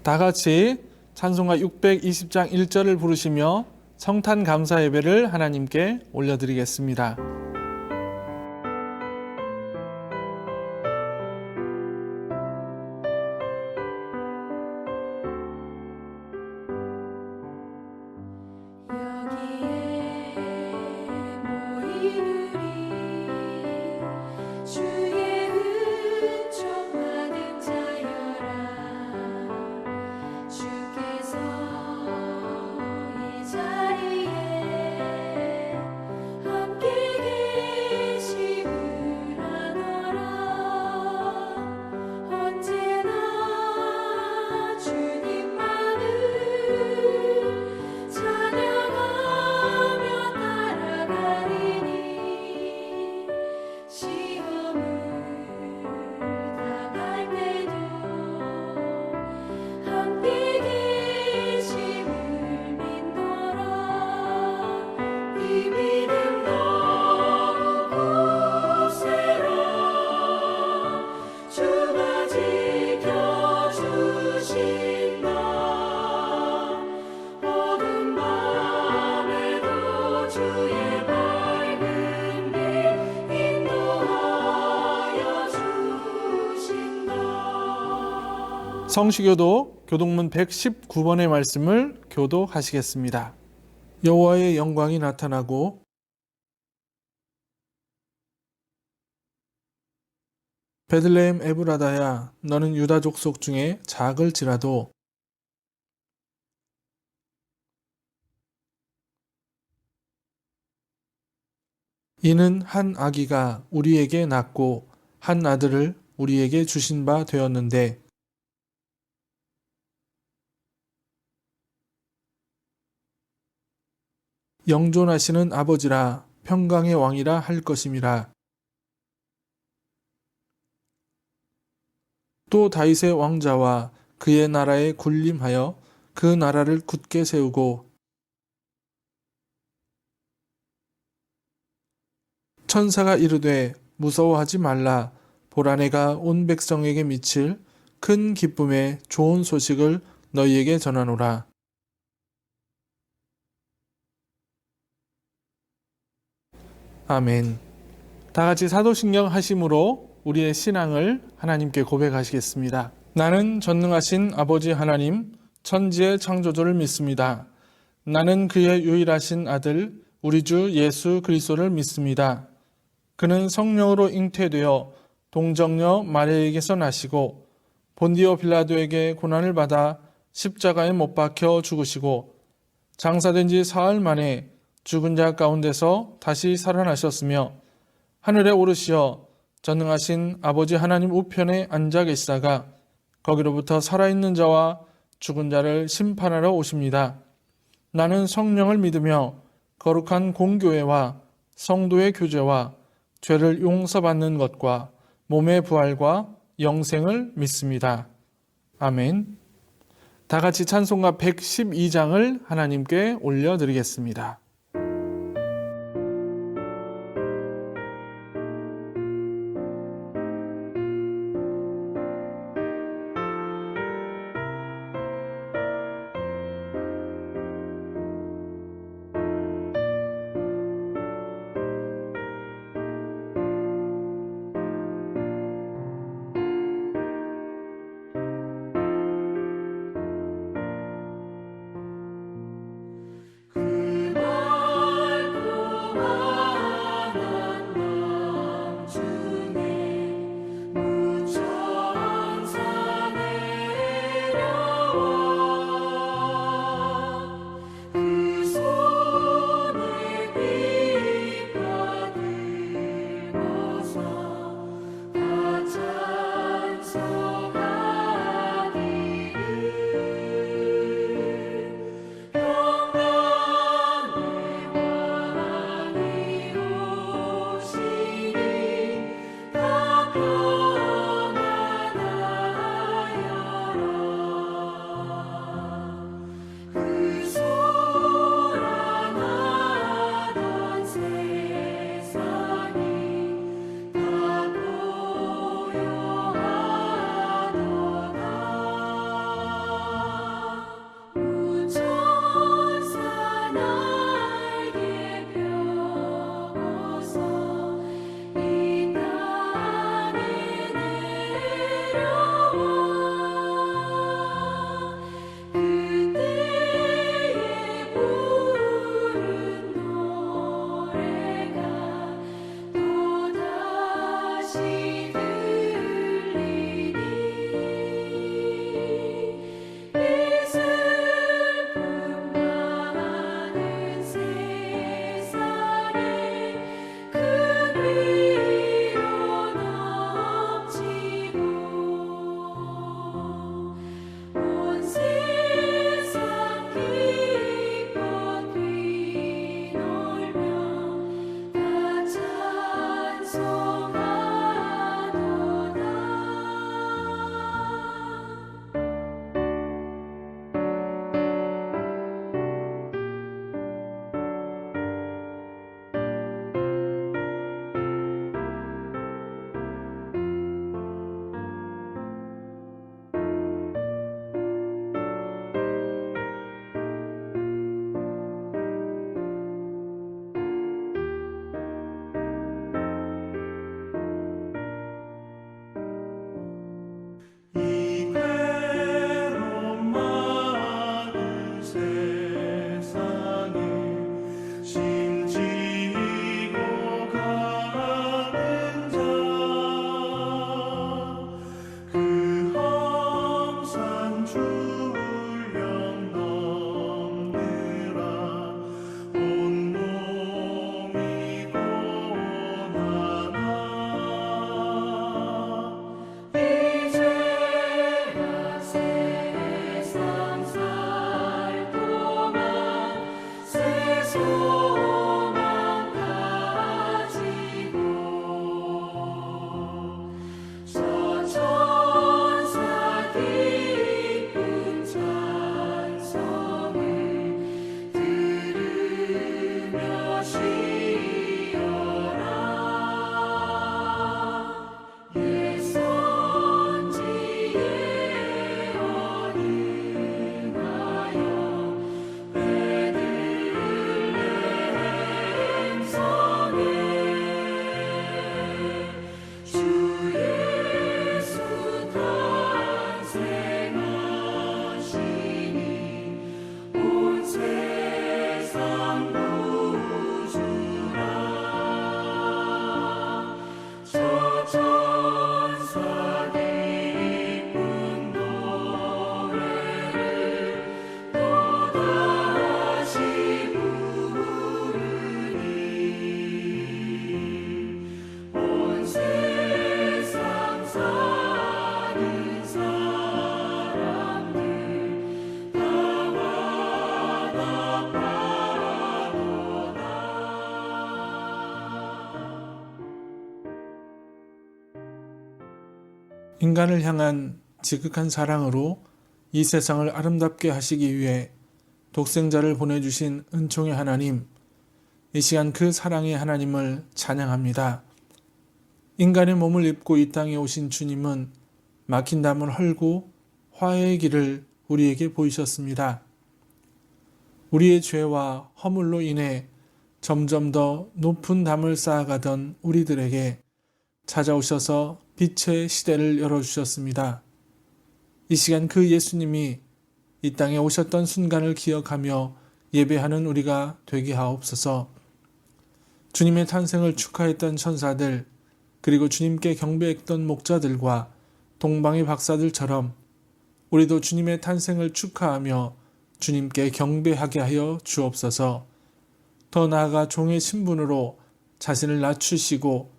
다 같이 찬송가 620장 1절을 부르시며 성탄 감사 예배를 하나님께 올려드리겠습니다. 성시교도 교동문 119번의 말씀을 교도하시겠습니다. 여호와의 영광이 나타나고 베들레헴 에브라다야, 너는 유다 족속 중에 작을지라도 이는 한 아기가 우리에게 낳고 한 아들을 우리에게 주신 바 되었는데 영존하시는 아버지라 평강의 왕이라 할 것임이라. 또 다윗의 왕자와 그의 나라에 군림하여 그 나라를 굳게 세우고 천사가 이르되 무서워하지 말라. 보라, 내가 온 백성에게 미칠 큰 기쁨의 좋은 소식을 너희에게 전하노라. 아멘. 다 같이 사도신경 하심으로 우리의 신앙을 하나님께 고백하시겠습니다. 나는 전능하신 아버지 하나님, 천지의 창조주를 믿습니다. 나는 그의 유일하신 아들 우리 주 예수 그리스도를 믿습니다. 그는 성령으로 잉태되어 동정녀 마리아에게서 나시고 본디오 빌라도에게 고난을 받아 십자가에 못 박혀 죽으시고 장사된 지 사흘 만에 죽은 자 가운데서 다시 살아나셨으며 하늘에 오르시어 전능하신 아버지 하나님 우편에 앉아 계시다가 거기로부터 살아있는 자와 죽은 자를 심판하러 오십니다. 나는 성령을 믿으며 거룩한 공교회와 성도의 교제와 죄를 용서받는 것과 몸의 부활과 영생을 믿습니다. 아멘. 다 같이 찬송가 112장을 하나님께 올려드리겠습니다. 그 인간을 향한 지극한 사랑으로 이 세상을 아름답게 하시기 위해 독생자를 보내주신 은총의 하나님, 이 시간 그 사랑의 하나님을 찬양합니다. 인간의 몸을 입고 이 땅에 오신 주님은 막힌 담을 헐고 화해의 길을 우리에게 보이셨습니다. 우리의 죄와 허물로 인해 점점 더 높은 담을 쌓아가던 우리들에게 찾아오셔서 빛의 시대를 열어주셨습니다. 이 시간 그 예수님이 이 땅에 오셨던 순간을 기억하며 예배하는 우리가 되게 하옵소서. 주님의 탄생을 축하했던 천사들, 그리고 주님께 경배했던 목자들과 동방의 박사들처럼 우리도 주님의 탄생을 축하하며 주님께 경배하게 하여 주옵소서. 더 나아가 종의 신분으로 자신을 낮추시고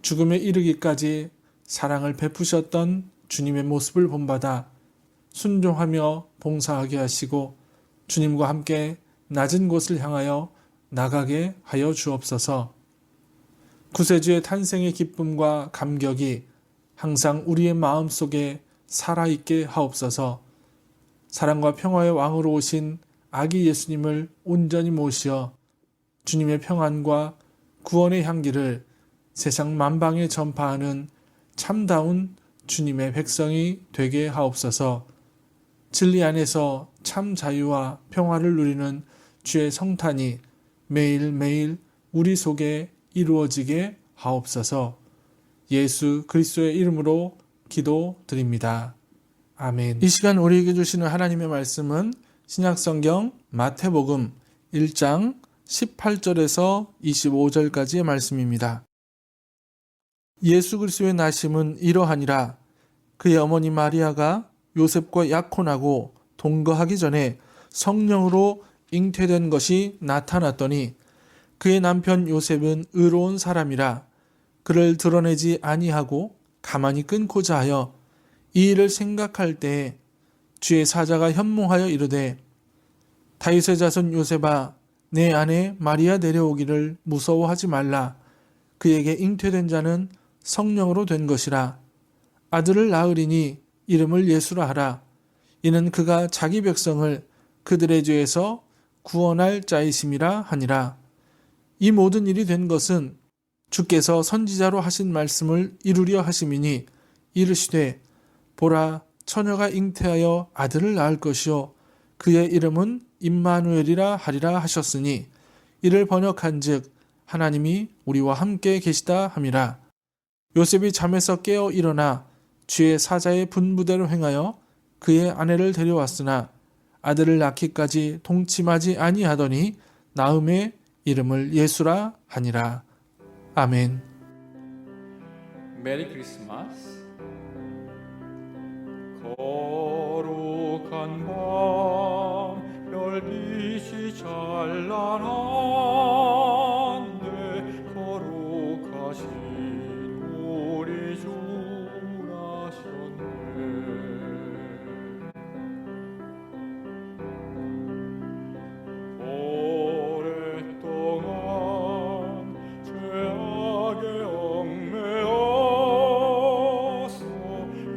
죽음에 이르기까지 사랑을 베푸셨던 주님의 모습을 본받아 순종하며 봉사하게 하시고 주님과 함께 낮은 곳을 향하여 나가게 하여 주옵소서. 구세주의 탄생의 기쁨과 감격이 항상 우리의 마음속에 살아있게 하옵소서. 사랑과 평화의 왕으로 오신 아기 예수님을 온전히 모시어 주님의 평안과 구원의 향기를 세상 만방에 전파하는 참다운 주님의 백성이 되게 하옵소서. 진리 안에서 참 자유와 평화를 누리는 주의 성탄이 매일매일 우리 속에 이루어지게 하옵소서. 예수 그리스도의 이름으로 기도드립니다. 아멘. 이 시간 우리에게 주시는 하나님의 말씀은 신약성경 마태복음 1장 18절에서 25절까지의 말씀입니다. 예수 그리스도의 나심은 이러하니라. 그의 어머니 마리아가 요셉과 약혼하고 동거하기 전에 성령으로 잉태된 것이 나타났더니 그의 남편 요셉은 의로운 사람이라 그를 드러내지 아니하고 가만히 끊고자 하여 이 일을 생각할 때에 주의 사자가 현몽하여 이르되 다윗의 자손 요셉아 내 아내 마리아 데려오기를 무서워하지 말라. 그에게 잉태된 자는 성령으로 된 것이라. 아들을 낳으리니 이름을 예수라 하라. 이는 그가 자기 백성을 그들의 죄에서 구원할 자이심이라 하니라. 이 모든 일이 된 것은 주께서 선지자로 하신 말씀을 이루려 하심이니 이르시되 보라 처녀가 잉태하여 아들을 낳을 것이요 그의 이름은 임마누엘이라 하리라 하셨으니 이를 번역한즉 하나님이 우리와 함께 계시다 함이라. 요셉이 잠에서 깨어 일어나 주의 사자의 분부대로 행하여 그의 아내를 데려왔으나 아들을 낳기까지 동침하지 아니하더니 나음의 이름을 예수라 하니라. 아멘. 메리 크리스마스. 거룩한 밤 별빛이 찬란한데 거룩하신 우리 주 나셨네. 오랫동안 죄악에 얽매여서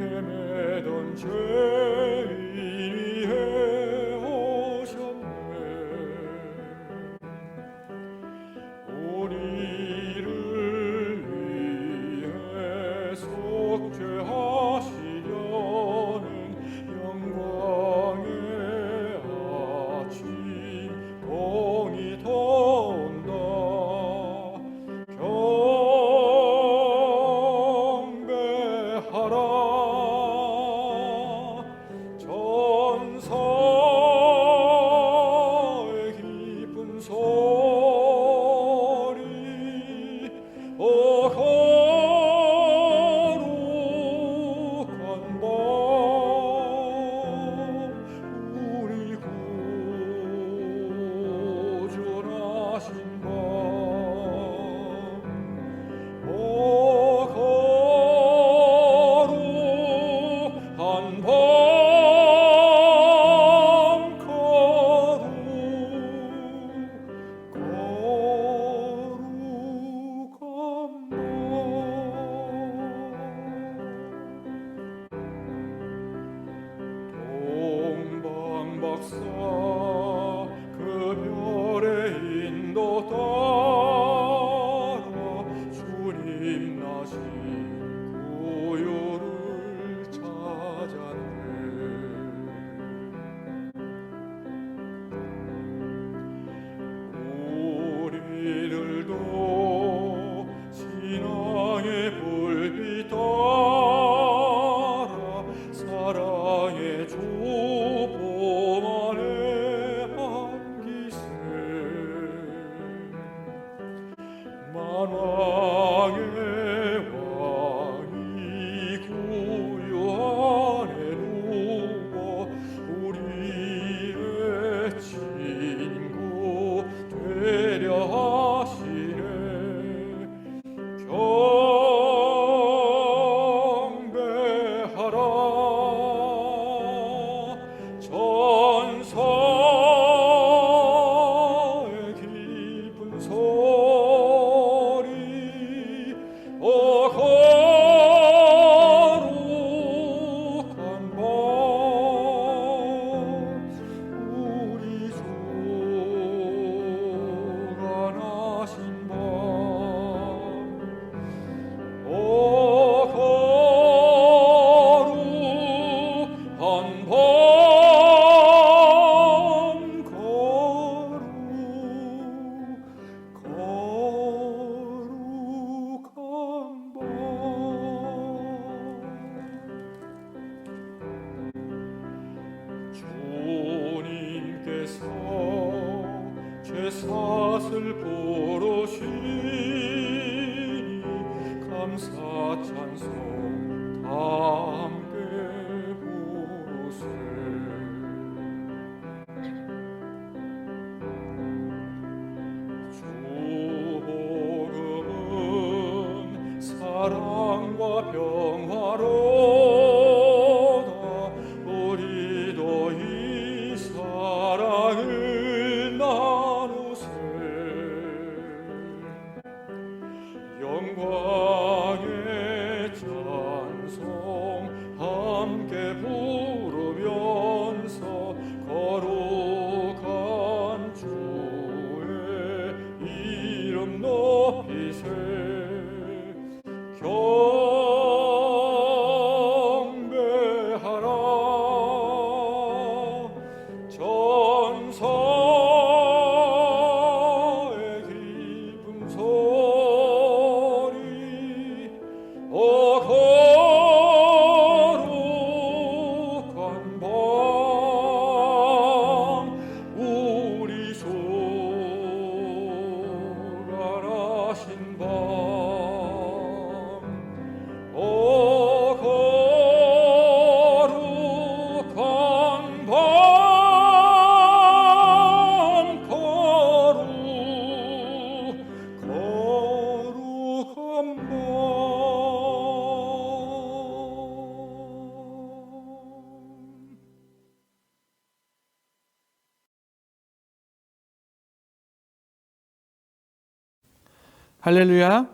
헤매던 죄인이 해오셨네. 우리를 위해 속죄하시려는 영광의 아침 동이 돈다. 경배하라. 천사의 기쁜 소리. 오 거룩한 밤 우리 구주나신 밤. 오 거룩한 밤 거룩한 밤 고요를 찾았네. 우리들도 신앙의 불빛 따라 사랑의 조범 안에 안기세. 만왕의 왕이 구유 안에 누워 우리의 친구 되려 하시네. 경배하라 천사의 기쁜 소리. 거룩한 밤 우리 주가 나신 밤. 거룩한 밤 거룩한 밤. 주님께서 제사슬 부르시니 감사 찬송 다 함께 부르세. 주 복음은 사랑과 평화로다. 우리도 이 사랑을 나누세. 영광의 찬송 함께 부르면서 거룩한 주의 이름 높이세. 경배하라 천사의 기쁨 소리. 거룩한 밤 우리 주가 나신 밤. 거룩한 밤 거룩한 밤. 할렐루야.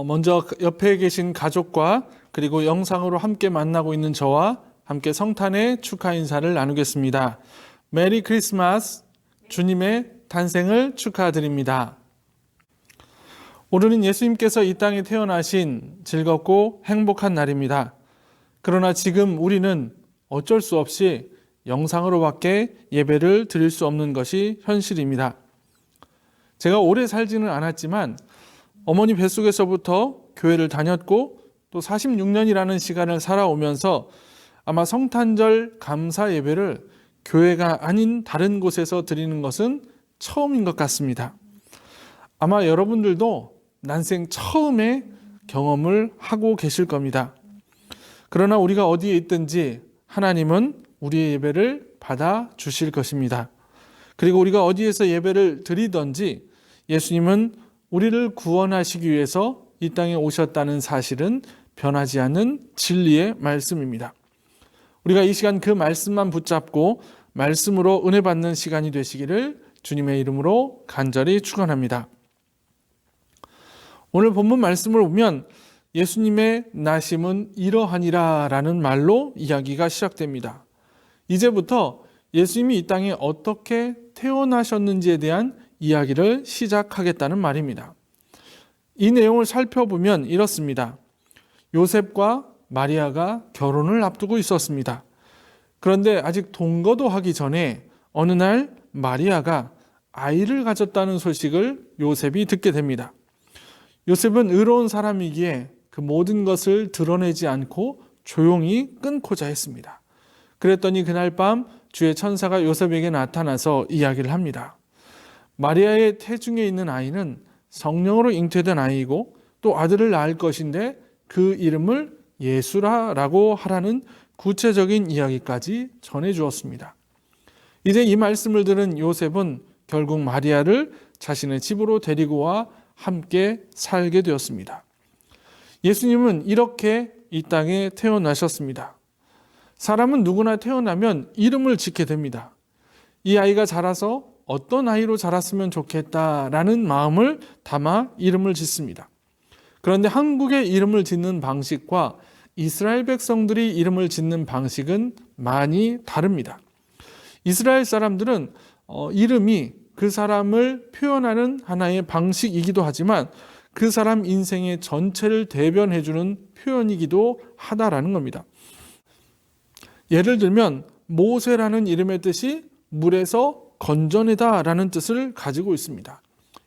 먼저 옆에 계신 가족과 그리고 영상으로 함께 만나고 있는 저와 함께 성탄의 축하 인사를 나누겠습니다. 메리 크리스마스, 주님의 탄생을 축하드립니다. 오늘은 예수님께서 이 땅에 태어나신 즐겁고 행복한 날입니다. 그러나 지금 우리는 어쩔 수 없이 영상으로밖에 예배를 드릴 수 없는 것이 현실입니다. 제가 오래 살지는 않았지만 어머니 뱃속에서부터 교회를 다녔고 또 46년이라는 시간을 살아오면서 아마 성탄절 감사 예배를 교회가 아닌 다른 곳에서 드리는 것은 처음인 것 같습니다. 아마 여러분들도 난생 처음에 경험을 하고 계실 겁니다. 그러나 우리가 어디에 있든지 하나님은 우리의 예배를 받아 주실 것입니다. 그리고 우리가 어디에서 예배를 드리든지 예수님은 우리를 구원하시기 위해서 이 땅에 오셨다는 사실은 변하지 않는 진리의 말씀입니다. 우리가 이 시간 그 말씀만 붙잡고 말씀으로 은혜 받는 시간이 되시기를 주님의 이름으로 간절히 축원합니다. 오늘 본문 말씀을 보면 예수님의 나심은 이러하니라 라는 말로 이야기가 시작됩니다. 이제부터 예수님이 이 땅에 어떻게 태어나셨는지에 대한 이야기를 시작하겠다는 말입니다. 이 내용을 살펴보면 이렇습니다. 요셉과 마리아가 결혼을 앞두고 있었습니다. 그런데 아직 동거도 하기 전에 어느 날 마리아가 아이를 가졌다는 소식을 요셉이 듣게 됩니다. 요셉은 의로운 사람이기에 그 모든 것을 드러내지 않고 조용히 끊고자 했습니다. 그랬더니 그날 밤 주의 천사가 요셉에게 나타나서 이야기를 합니다. 마리아의 태중에 있는 아이는 성령으로 잉태된 아이이고 또 아들을 낳을 것인데 그 이름을 예수라라고 하라는 구체적인 이야기까지 전해주었습니다. 이제 이 말씀을 들은 요셉은 결국 마리아를 자신의 집으로 데리고 와 함께 살게 되었습니다. 예수님은 이렇게 이 땅에 태어나셨습니다. 사람은 누구나 태어나면 이름을 짓게 됩니다. 이 아이가 자라서 어떤 아이로 자랐으면 좋겠다라는 마음을 담아 이름을 짓습니다. 그런데 한국의 이름을 짓는 방식과 이스라엘 백성들이 이름을 짓는 방식은 많이 다릅니다. 이스라엘 사람들은 이름이 그 사람을 표현하는 하나의 방식이기도 하지만 그 사람 인생의 전체를 대변해주는 표현이기도 하다라는 겁니다. 예를 들면 모세라는 이름의 뜻이 물에서 건져내다라는 뜻을 가지고 있습니다.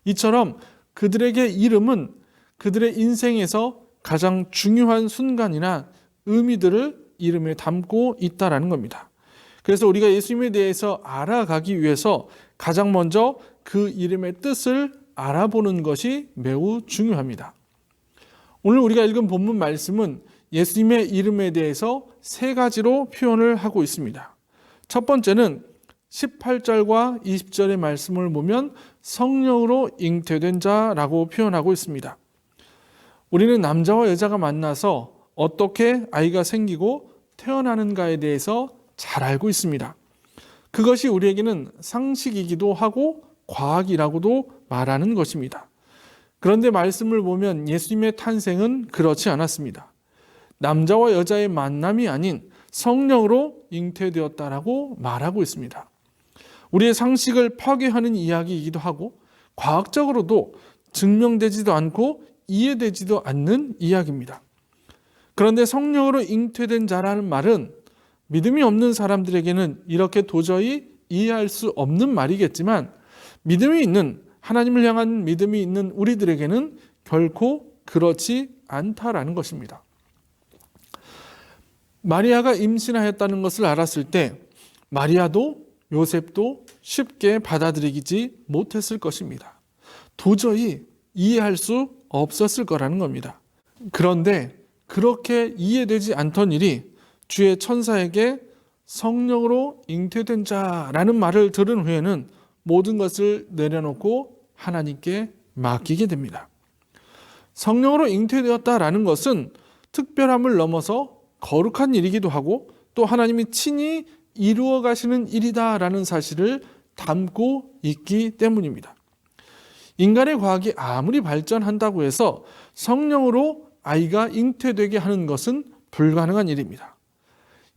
이처럼 그들에게 이름은 그들의 인생에서 가장 중요한 순간이나 의미들을 이름에 담고 있다라는 겁니다. 그래서 우리가 예수님에 대해서 알아가기 위해서 가장 먼저 그 이름의 뜻을 알아보는 것이 매우 중요합니다. 오늘 우리가 읽은 본문 말씀은 예수님의 이름에 대해서 세 가지로 표현을 하고 있습니다. 첫 번째는 18절과 20절의 말씀을 보면 성령으로 잉태된 자라고 표현하고 있습니다. 우리는 남자와 여자가 만나서 어떻게 아이가 생기고 태어나는가에 대해서 잘 알고 있습니다. 그것이 우리에게는 상식이기도 하고 과학이라고도 말하는 것입니다. 그런데 말씀을 보면 예수님의 탄생은 그렇지 않았습니다. 남자와 여자의 만남이 아닌 성령으로 잉태되었다라고 말하고 있습니다. 우리의 상식을 파괴하는 이야기이기도 하고 과학적으로도 증명되지도 않고 이해되지도 않는 이야기입니다. 그런데 성령으로 잉태된 자라는 말은 믿음이 없는 사람들에게는 이렇게 도저히 이해할 수 없는 말이겠지만 믿음이 있는 하나님을 향한 믿음이 있는 우리들에게는 결코 그렇지 않다라는 것입니다. 마리아가 임신하였다는 것을 알았을 때 마리아도 요셉도 쉽게 받아들이지 못했을 것입니다. 도저히 이해할 수 없었을 거라는 겁니다. 그런데 그렇게 이해되지 않던 일이 주의 천사에게 성령으로 잉태된 자라는 말을 들은 후에는 모든 것을 내려놓고 하나님께 맡기게 됩니다. 성령으로 잉태되었다라는 것은 특별함을 넘어서 거룩한 일이기도 하고 또 하나님이 친히 이루어 가시는 일이다라는 사실을 담고 있기 때문입니다. 인간의 과학이 아무리 발전한다고 해서 성령으로 아이가 잉태되게 하는 것은 불가능한 일입니다.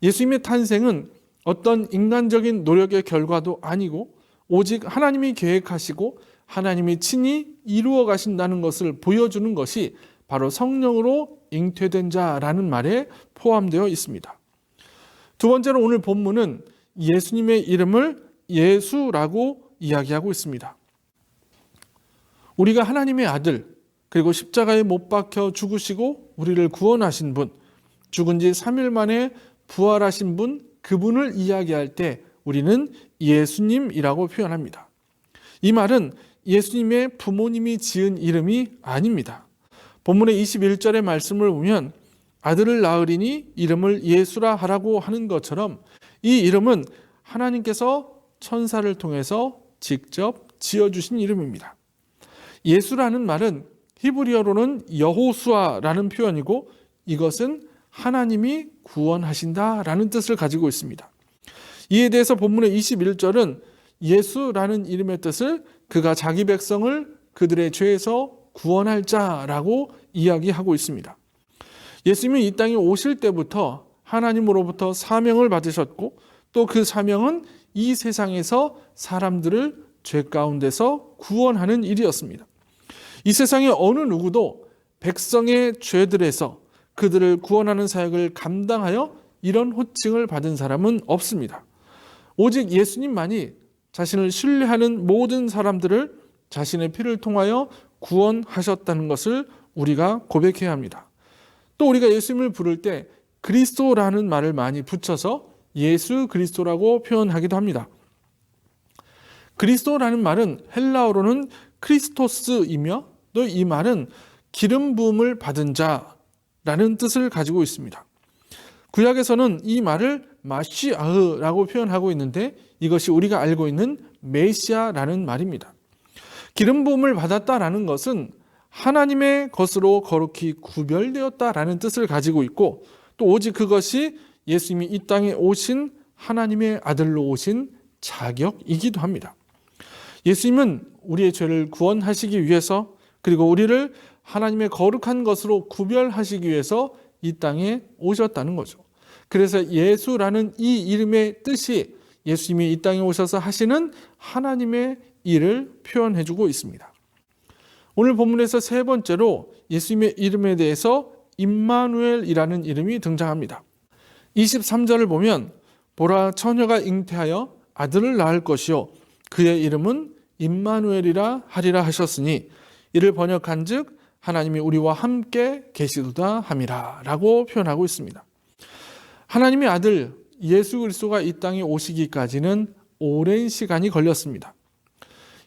예수님의 탄생은 어떤 인간적인 노력의 결과도 아니고 오직 하나님이 계획하시고 하나님이 친히 이루어 가신다는 것을 보여주는 것이 바로 성령으로 잉태된 자라는 말에 포함되어 있습니다. 두 번째로 오늘 본문은 예수님의 이름을 예수라고 이야기하고 있습니다. 우리가 하나님의 아들, 그리고 십자가에 못 박혀 죽으시고 우리를 구원하신 분, 죽은 지 3일 만에 부활하신 분, 그분을 이야기할 때 우리는 예수님이라고 표현합니다. 이 말은 예수님의 부모님이 지은 이름이 아닙니다. 본문의 21절의 말씀을 보면 아들을 낳으리니 이름을 예수라 하라고 하는 것처럼 이 이름은 하나님께서 천사를 통해서 직접 지어주신 이름입니다. 예수라는 말은 히브리어로는 여호수아라는 표현이고 이것은 하나님이 구원하신다라는 뜻을 가지고 있습니다. 이에 대해서 본문의 21절은 예수라는 이름의 뜻을 그가 자기 백성을 그들의 죄에서 구원할 자라고 이야기하고 있습니다. 예수님이 이 땅에 오실 때부터 하나님으로부터 사명을 받으셨고 또 그 사명은 이 세상에서 사람들을 죄 가운데서 구원하는 일이었습니다. 이 세상의 어느 누구도 백성의 죄들에서 그들을 구원하는 사역을 감당하여 이런 호칭을 받은 사람은 없습니다. 오직 예수님만이 자신을 신뢰하는 모든 사람들을 자신의 피를 통하여 구원하셨다는 것을 우리가 고백해야 합니다. 또 우리가 예수님을 부를 때 그리스도라는 말을 많이 붙여서 예수 그리스도라고 표현하기도 합니다. 그리스도라는 말은 헬라어로는 크리스토스이며 또 이 말은 기름 부음을 받은 자라는 뜻을 가지고 있습니다. 구약에서는 이 말을 마시아흐라고 표현하고 있는데 이것이 우리가 알고 있는 메시아라는 말입니다. 기름 부음을 받았다라는 것은 하나님의 것으로 거룩히 구별되었다라는 뜻을 가지고 있고 또 오직 그것이 예수님이 이 땅에 오신 하나님의 아들로 오신 자격이기도 합니다. 예수님은 우리의 죄를 구원하시기 위해서 그리고 우리를 하나님의 거룩한 것으로 구별하시기 위해서 이 땅에 오셨다는 거죠. 그래서 예수라는 이 이름의 뜻이 예수님이 이 땅에 오셔서 하시는 하나님의 일을 표현해주고 있습니다. 오늘 본문에서 세 번째로 예수님의 이름에 대해서 임마누엘이라는 이름이 등장합니다. 23절을 보면 보라 처녀가 잉태하여 아들을 낳을 것이요 그의 이름은 임마누엘이라 하리라 하셨으니 이를 번역한즉 하나님이 우리와 함께 계시도다 함이라 라고 표현하고 있습니다. 하나님의 아들 예수 그리스도가 이 땅에 오시기까지는 오랜 시간이 걸렸습니다.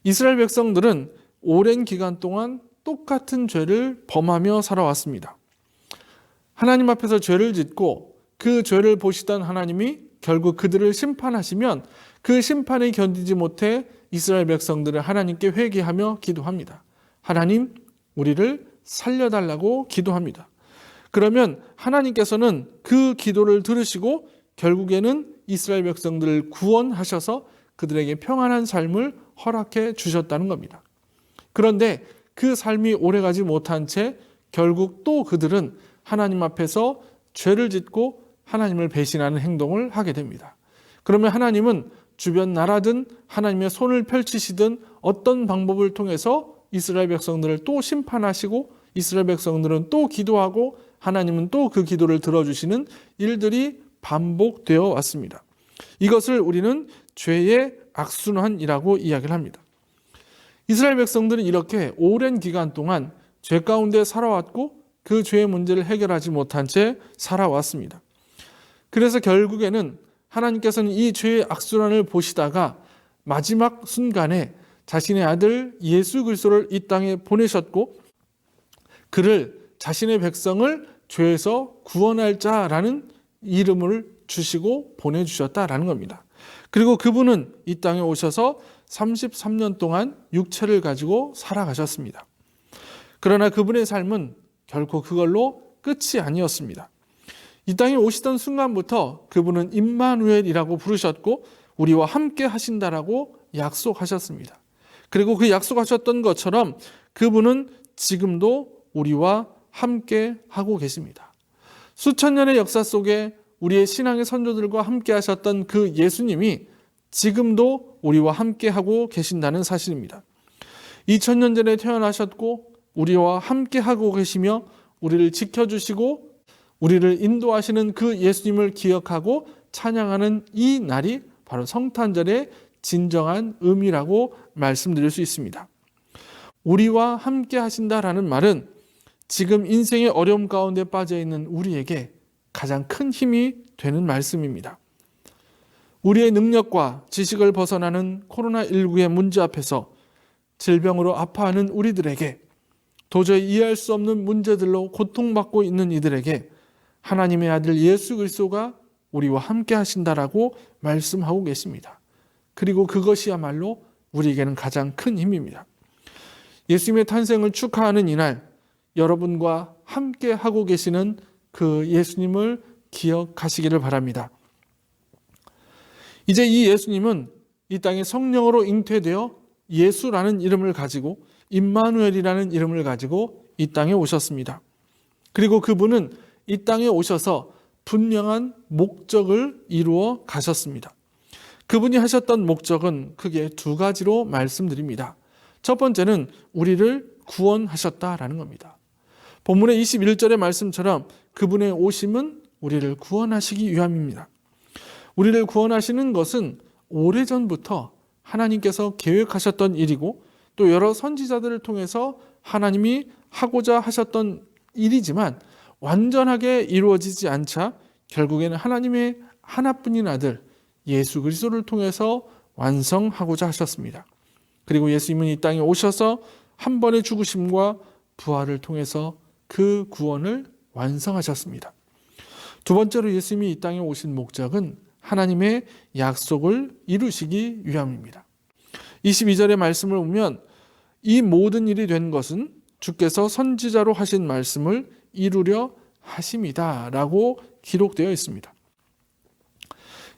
이스라엘 백성들은 오랜 기간 동안 똑같은 죄를 범하며 살아왔습니다. 하나님 앞에서 죄를 짓고 그 죄를 보시던 하나님이 결국 그들을 심판하시면 그 심판에 견디지 못해 이스라엘 백성들은 하나님께 회개하며 기도합니다. 하나님, 우리를 살려달라고 기도합니다. 그러면 하나님께서는 그 기도를 들으시고 결국에는 이스라엘 백성들을 구원하셔서 그들에게 평안한 삶을 허락해 주셨다는 겁니다. 그런데 그 삶이 오래가지 못한 채 결국 또 그들은 하나님 앞에서 죄를 짓고 하나님을 배신하는 행동을 하게 됩니다. 그러면 하나님은 주변 나라든 하나님의 손을 펼치시든 어떤 방법을 통해서 이스라엘 백성들을 또 심판하시고 이스라엘 백성들은 또 기도하고 하나님은 또 그 기도를 들어주시는 일들이 반복되어 왔습니다. 이것을 우리는 죄의 악순환이라고 이야기를 합니다. 이스라엘 백성들은 이렇게 오랜 기간 동안 죄 가운데 살아왔고 그 죄의 문제를 해결하지 못한 채 살아왔습니다. 그래서 결국에는 하나님께서는 이 죄의 악순환을 보시다가 마지막 순간에 자신의 아들 예수 그리스도를 이 땅에 보내셨고 그를 자신의 백성을 죄에서 구원할 자라는 이름을 주시고 보내주셨다라는 겁니다. 그리고 그분은 이 땅에 오셔서 33년 동안 육체를 가지고 살아가셨습니다. 그러나 그분의 삶은 결코 그걸로 끝이 아니었습니다. 이 땅에 오시던 순간부터 그분은 임마누엘이라고 부르셨고 우리와 함께 하신다라고 약속하셨습니다. 그리고 그 약속하셨던 것처럼 그분은 지금도 우리와 함께 하고 계십니다. 수천 년의 역사 속에 우리의 신앙의 선조들과 함께 하셨던 그 예수님이 지금도 우리와 함께 하고 계신다는 사실입니다. 2000년 전에 태어나셨고 우리와 함께 하고 계시며 우리를 지켜주시고 우리를 인도하시는 그 예수님을 기억하고 찬양하는 이 날이 바로 성탄절의 진정한 의미라고 말씀드릴 수 있습니다. 우리와 함께 하신다라는 말은 지금 인생의 어려움 가운데 빠져 있는 우리에게 가장 큰 힘이 되는 말씀입니다. 우리의 능력과 지식을 벗어나는 코로나19의 문제 앞에서 질병으로 아파하는 우리들에게 도저히 이해할 수 없는 문제들로 고통받고 있는 이들에게 하나님의 아들 예수 그리스도가 우리와 함께 하신다라고 말씀하고 계십니다. 그리고 그것이야말로 우리에게는 가장 큰 힘입니다. 예수님의 탄생을 축하하는 이날 여러분과 함께 하고 계시는 그 예수님을 기억하시기를 바랍니다. 이제 이 예수님은 이 땅에 성령으로 잉태되어 예수라는 이름을 가지고 임마누엘이라는 이름을 가지고 이 땅에 오셨습니다. 그리고 그분은 이 땅에 오셔서 분명한 목적을 이루어 가셨습니다. 그분이 하셨던 목적은 크게 두 가지로 말씀드립니다. 첫 번째는 우리를 구원하셨다라는 겁니다. 본문의 21절의 말씀처럼 그분의 오심은 우리를 구원하시기 위함입니다. 우리를 구원하시는 것은 오래전부터 하나님께서 계획하셨던 일이고 또 여러 선지자들을 통해서 하나님이 하고자 하셨던 일이지만 완전하게 이루어지지 않자 결국에는 하나님의 하나뿐인 아들 예수 그리스도를 통해서 완성하고자 하셨습니다. 그리고 예수님은 이 땅에 오셔서 한 번의 죽으심과 부활을 통해서 그 구원을 완성하셨습니다. 두 번째로 예수님이 이 땅에 오신 목적은 하나님의 약속을 이루시기 위함입니다. 22절의 말씀을 보면 이 모든 일이 된 것은 주께서 선지자로 하신 말씀을 이루려 하심이다 라고 기록되어 있습니다.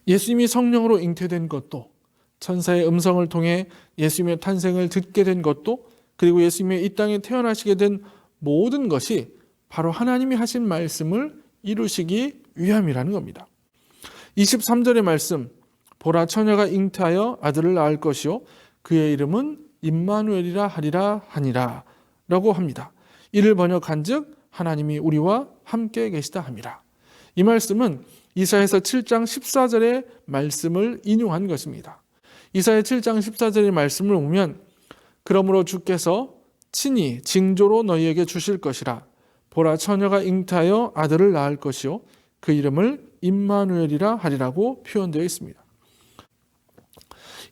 예수님이 성령으로 잉태된 것도, 천사의 음성을 통해 예수님의 탄생을 듣게 된 것도, 그리고 예수님의 이 땅에 태어나시게 된 모든 것이 바로 하나님이 하신 말씀을 이루시기 위함이라는 겁니다. 23절의 말씀, 보라 처녀가 잉태하여 아들을 낳을 것이요 그의 이름은 임마누엘이라 하리라 하니라 라고 합니다. 이를 번역한즉 하나님이 우리와 함께 계시다 함이라. 이 말씀은 이사야서 7장 14절의 말씀을 인용한 것입니다. 이사야 7장 14절의 말씀을 보면 그러므로 주께서 친히 징조로 너희에게 주실 것이라. 보라 처녀가 잉태하여 아들을 낳을 것이요 그 이름을 임마누엘이라 하리라고 표현되어 있습니다.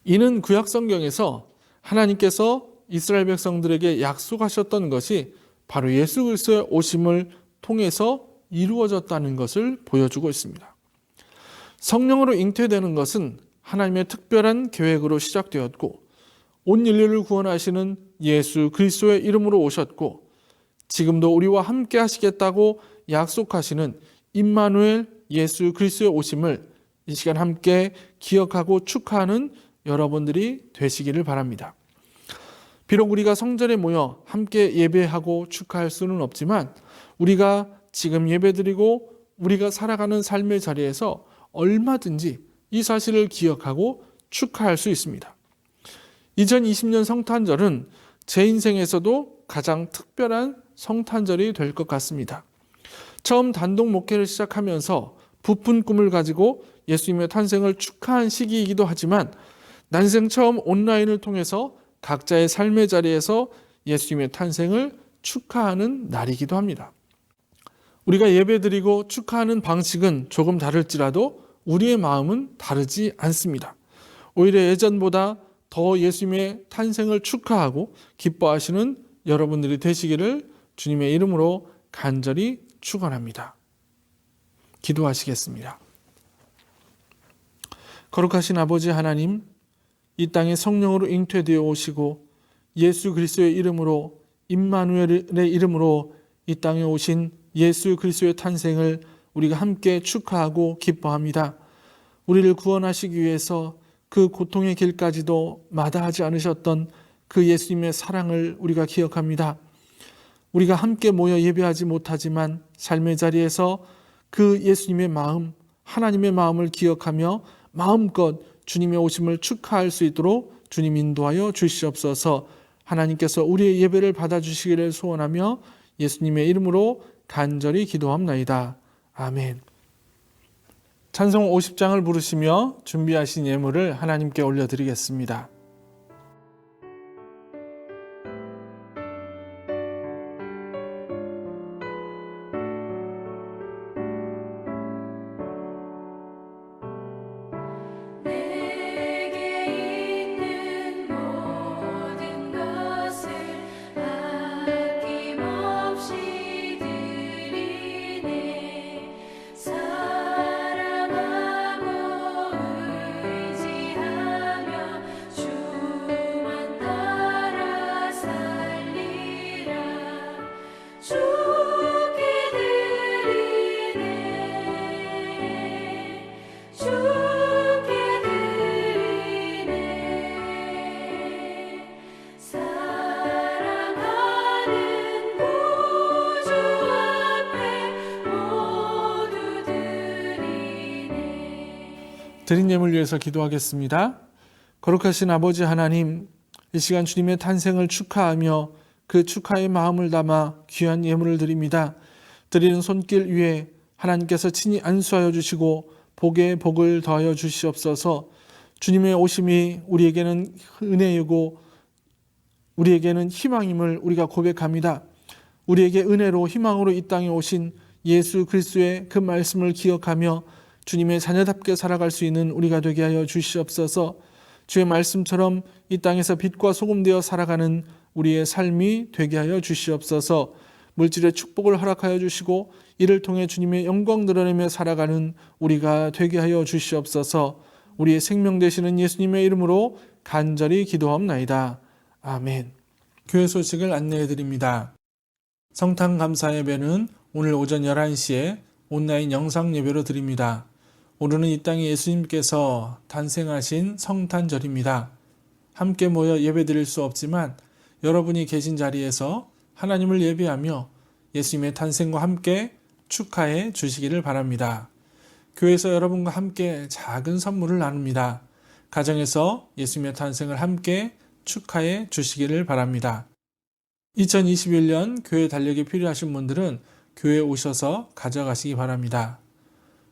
이는 구약 성경에서 하나님께서 이스라엘 백성들에게 약속하셨던 것이 바로 예수 그리스도의 오심을 통해서 이루어졌다는 것을 보여주고 있습니다. 성령으로 잉태되는 것은 하나님의 특별한 계획으로 시작되었고 온 인류를 구원하시는 예수 그리스도의 이름으로 오셨고 지금도 우리와 함께 하시겠다고 약속하시는 임마누엘 예수 그리스도의 오심을 이 시간 함께 기억하고 축하하는 여러분들이 되시기를 바랍니다. 비록 우리가 성전에 모여 함께 예배하고 축하할 수는 없지만 우리가 지금 예배드리고 우리가 살아가는 삶의 자리에서 얼마든지 이 사실을 기억하고 축하할 수 있습니다. 2020년 성탄절은 제 인생에서도 가장 특별한 성탄절이 될 것 같습니다. 처음 단독 목회를 시작하면서 부푼 꿈을 가지고 예수님의 탄생을 축하한 시기이기도 하지만 난생 처음 온라인을 통해서 각자의 삶의 자리에서 예수님의 탄생을 축하하는 날이기도 합니다. 우리가 예배드리고 축하하는 방식은 조금 다를지라도 우리의 마음은 다르지 않습니다. 오히려 예전보다 더 예수님의 탄생을 축하하고 기뻐하시는 여러분들이 되시기를 주님의 이름으로 간절히 축원합니다. 기도하시겠습니다. 거룩하신 아버지 하나님, 이 땅에 성령으로 잉태되어 오시고 예수 그리스도의 이름으로 임마누엘의 이름으로 이 땅에 오신 예수 그리스도의 탄생을 우리가 함께 축하하고 기뻐합니다. 우리를 구원하시기 위해서 그 고통의 길까지도 마다하지 않으셨던 그 예수님의 사랑을 우리가 기억합니다. 우리가 함께 모여 예배하지 못하지만 삶의 자리에서 그 예수님의 마음, 하나님의 마음을 기억하며 마음껏 주님의 오심을 축하할 수 있도록 주님 인도하여 주시옵소서. 하나님께서 우리의 예배를 받아주시기를 소원하며 예수님의 이름으로 간절히 기도합나이다. 아멘. 찬송 50장을 부르시며 준비하신 예물을 하나님께 올려드리겠습니다. 드린 예물 위해서 기도하겠습니다. 거룩하신 아버지 하나님, 이 시간 주님의 탄생을 축하하며 그 축하의 마음을 담아 귀한 예물을 드립니다. 드리는 손길 위에 하나님께서 친히 안수하여 주시고 복에 복을 더하여 주시옵소서. 주님의 오심이 우리에게는 은혜이고 우리에게는 희망임을 우리가 고백합니다. 우리에게 은혜로 희망으로 이 땅에 오신 예수 그리스도의 그 말씀을 기억하며 주님의 자녀답게 살아갈 수 있는 우리가 되게 하여 주시옵소서. 주의 말씀처럼 이 땅에서 빛과 소금 되어 살아가는 우리의 삶이 되게 하여 주시옵소서. 물질의 축복을 허락하여 주시고 이를 통해 주님의 영광 드러내며 살아가는 우리가 되게 하여 주시옵소서. 우리의 생명 되시는 예수님의 이름으로 간절히 기도하옵나이다. 아멘. 교회 소식을 안내해 드립니다. 성탄 감사 예배는 오늘 오전 11시에 온라인 영상 예배로 드립니다. 오늘은 이 땅에 예수님께서 탄생하신 성탄절입니다. 함께 모여 예배 드릴 수 없지만 여러분이 계신 자리에서 하나님을 예배하며 예수님의 탄생과 함께 축하해 주시기를 바랍니다. 교회에서 여러분과 함께 작은 선물을 나눕니다. 가정에서 예수님의 탄생을 함께 축하해 주시기를 바랍니다. 2021년 교회 달력이 필요하신 분들은 교회에 오셔서 가져가시기 바랍니다.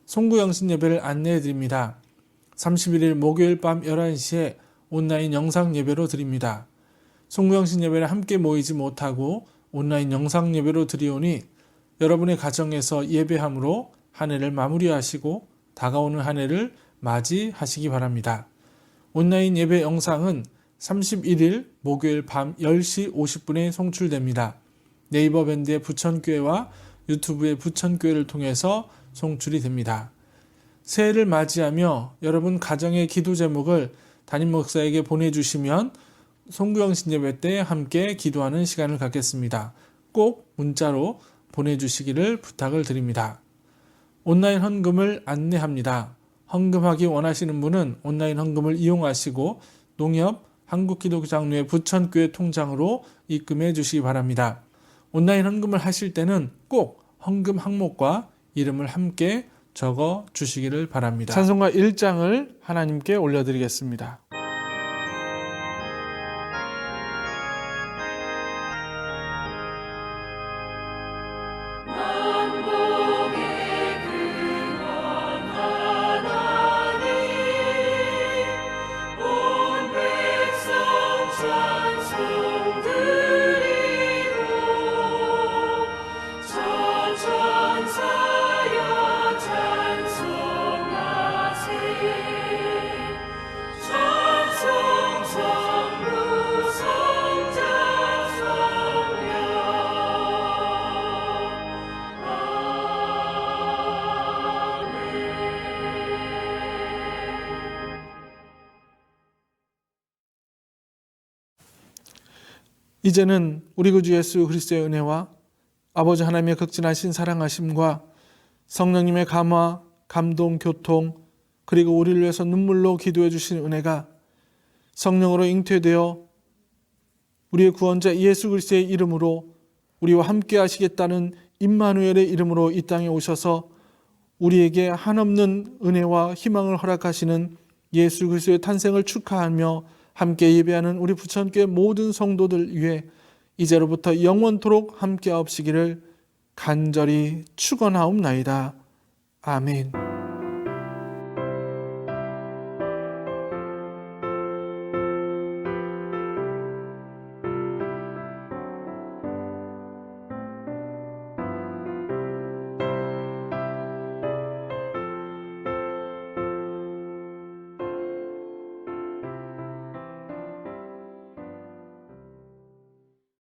송구영신 예배를 안내해 드립니다. 31일 목요일 밤 11시에 온라인 영상 예배로 드립니다. 송구영신 예배를 함께 모이지 못하고 온라인 영상 예배로 드리오니 여러분의 가정에서 예배함으로 한 해를 마무리하시고 다가오는 한 해를 맞이하시기 바랍니다. 온라인 예배 영상은 31일 목요일 밤 10시 50분에 송출됩니다. 네이버 밴드의 부천교회와 유튜브의 부천교회를 통해서 송출이 됩니다. 새해를 맞이하며 여러분 가정의 기도 제목을 담임 목사에게 보내주시면 송구영신 예배 때 함께 기도하는 시간을 갖겠습니다. 꼭 문자로 보내주시기를 부탁을 드립니다. 온라인 헌금을 안내합니다. 헌금하기 원하시는 분은 온라인 헌금을 이용하시고 농협 한국기독장로회 부천교회 통장으로 입금해 주시기 바랍니다. 온라인 헌금을 하실 때는 꼭 헌금 항목과 이름을 함께 적어 주시기를 바랍니다. 찬송가 1장을 하나님께 올려드리겠습니다. 이제는 우리 구주 예수 그리스도의 은혜와 아버지 하나님의 극진하신 사랑하심과 성령님의 감화, 감동, 교통 그리고 우리를 위해서 눈물로 기도해 주신 은혜가 성령으로 잉태되어 우리의 구원자 예수 그리스도의 이름으로 우리와 함께 하시겠다는 임마누엘의 이름으로 이 땅에 오셔서 우리에게 한없는 은혜와 희망을 허락하시는 예수 그리스도의 탄생을 축하하며 함께 예배하는 우리 부천교회 모든 성도들 위해 이제로부터 영원토록 함께 하옵시기를 간절히 축원하옵나이다. 아멘.